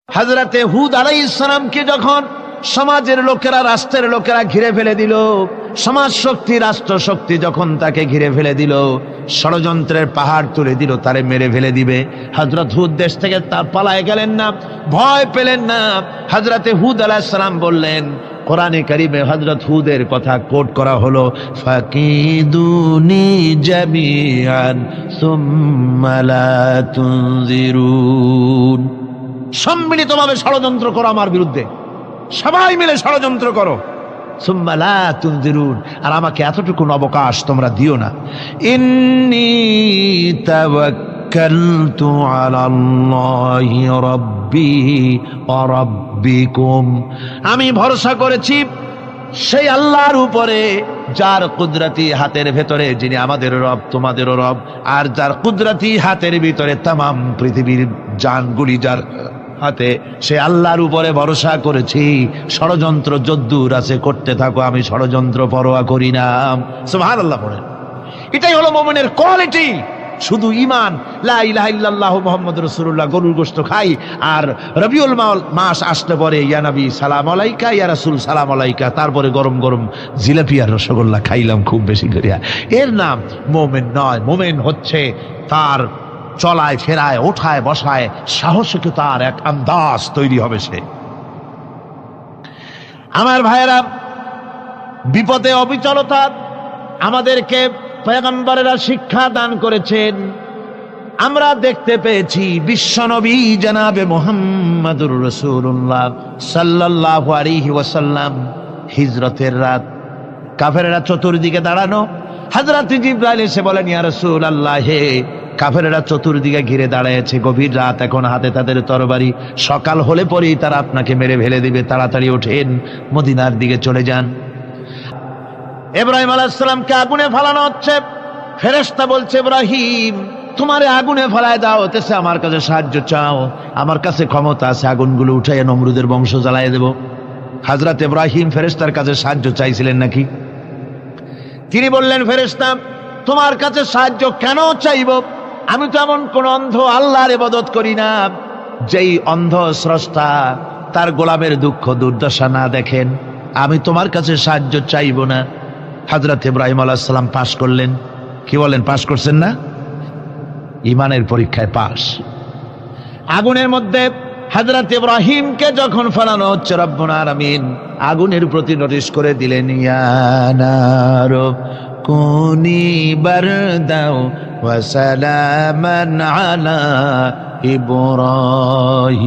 হযরতে হুদ আলাইহিস সালামকে যখন সমাজের লোকেরা, রাষ্ট্রের লোকেরা ঘিরে ফেলে দিল, সমাজ শক্তি, রাষ্ট্র শক্তি যখন তাকে ঘিরে ফেলে দিল, ষড়যন্ত্রের পাহাড় তুলে দিল, তারে মেরে ফেলে দিবে, হযরত হুদ দেশ থেকে তার পালায় গেলেন না, ভয় পেলেন না। হযরতে হুদ আলাইহিস সালাম বললেন, কোরআনে কারিমে হযরত হুদের কথা কোট করা হলো, ফাকিদুনি জামিআন সুম্মা লা তুনজিরুন, সম্মিলিতভাবে ষড়যন্ত্র করো আমার বিরুদ্ধে, সবাই মিলে ষড়যন্ত্র করো, সুম্মা লা তুনজিরুন, আর আমাকে এতটুকু অবকাশ তোমরা দিও না। ইন্নী তাওয়াক্কালতু আলাল্লাহি রাব্বি ওয়া রাব্বিকুম, আমি ভরসা করেছি সেই আল্লাহর উপরে যার কুদরতি হাতের ভেতরে, যিনি আমাদের রব তোমাদেরও রব, আর যার কুদরতি হাতের ভিতরে তামাম পৃথিবীর জানগুলি যার হাতে, সে আল্লাহর উপরে ভরসা করেছি। ষড়যন্ত্র যদ্দূর আছে করতে থাকো, আমি ষড়যন্ত্র পরোয়া করি না। সুবহানাল্লাহ পড়েন। এটাই হলো মুমিনের কোয়ালিটি। শুধু ঈমান, লা ইলাহা ইল্লাল্লাহু মুহাম্মাদুর রাসূলুল্লাহ, গরুর গোশত খাই, আর রবিউল মাস আসলে পরে ইয়া নবী সালাম আলাইকা, ইয়া রাসূল সালাম আলাইকা, তারপরে গরম গরম জিলাপি আর রসগোল্লা খাইলাম খুব বেশি করিয়া, এর নাম মুমিন নয়। মুমিন হচ্ছে তার চলায় ফেরায়, ওঠায় বসায় সাহসিকতার এক আন্দাজ তৈরি হবে সে। আমার ভাইয়েরা, বিপদে অবিচলতা আমাদেরকে পয়গম্বরেরা শিক্ষা দান করেছেন। আমরা দেখতে পেয়েছি বিশ্বনবী জনাবে মুহাম্মাদুর রাসূলুল্লাহ সাল্লাল্লাহু আলাইহি ওয়াসাল্লাম হিজরতের রাত, কাফেররা চতুর্দিকে দাঁড়ানো, হযরত জিবরাইল এসে বলেন, ইয়া রাসূলুল্লাহ, হে কাফেররা চতুর্দিকে ঘিরে দাঁড়িয়েছে, গভীর রাত, এখন হাতে তাদের তরবারি, সকাল হলে পরেই তারা আপনাকে মেরে ফেলে দিবে, তাড়াতাড়ি ওঠেন, মদিনার দিকে চলে যান। ইব্রাহিম আলাইহিস সালামকে আগুনে ফেলানো হচ্ছে, ফেরেশতা বলছে, ইব্রাহিম তোমারে আগুনে ফেলায় দাও, হতেছে আমার কাছে সাহায্য চাও, আমার কাছে ক্ষমতা আছে, আগুনগুলো উঠাইয়া নমরুদের বংশ জ্বালায় দেব। হযরত ইব্রাহিম ফেরেশতার কাছে সাহায্য চাইছিলেন নাকি? তিনি বললেন, ফেরেশতা তোমার কাছে সাহায্য কেন চাইব? আমি তো এমন কোন অন্ধ আল্লাহর ইবাদত করি না যেই অন্ধ স্রষ্টা তার গোলামের দুঃখ দুর্দশা না দেখেন, আমি তোমার কাছে সাহায্য চাইব না। হযরত ইব্রাহিম আলাইহিস সালাম পাশ করলেন। কি বলেন, পাশ করছেন না? ঈমানের পরীক্ষায় পাশ। আগুনের মধ্যে হযরত ইব্রাহিমকে যখন ফেলানো হচ্ছে, রব্বুল আলামিন আগুনের প্রতি নোটিশ করে দিলেন, ইয়া নারু কুনি বারদাও ওয়া সালামান আলা ইব্রাহিম।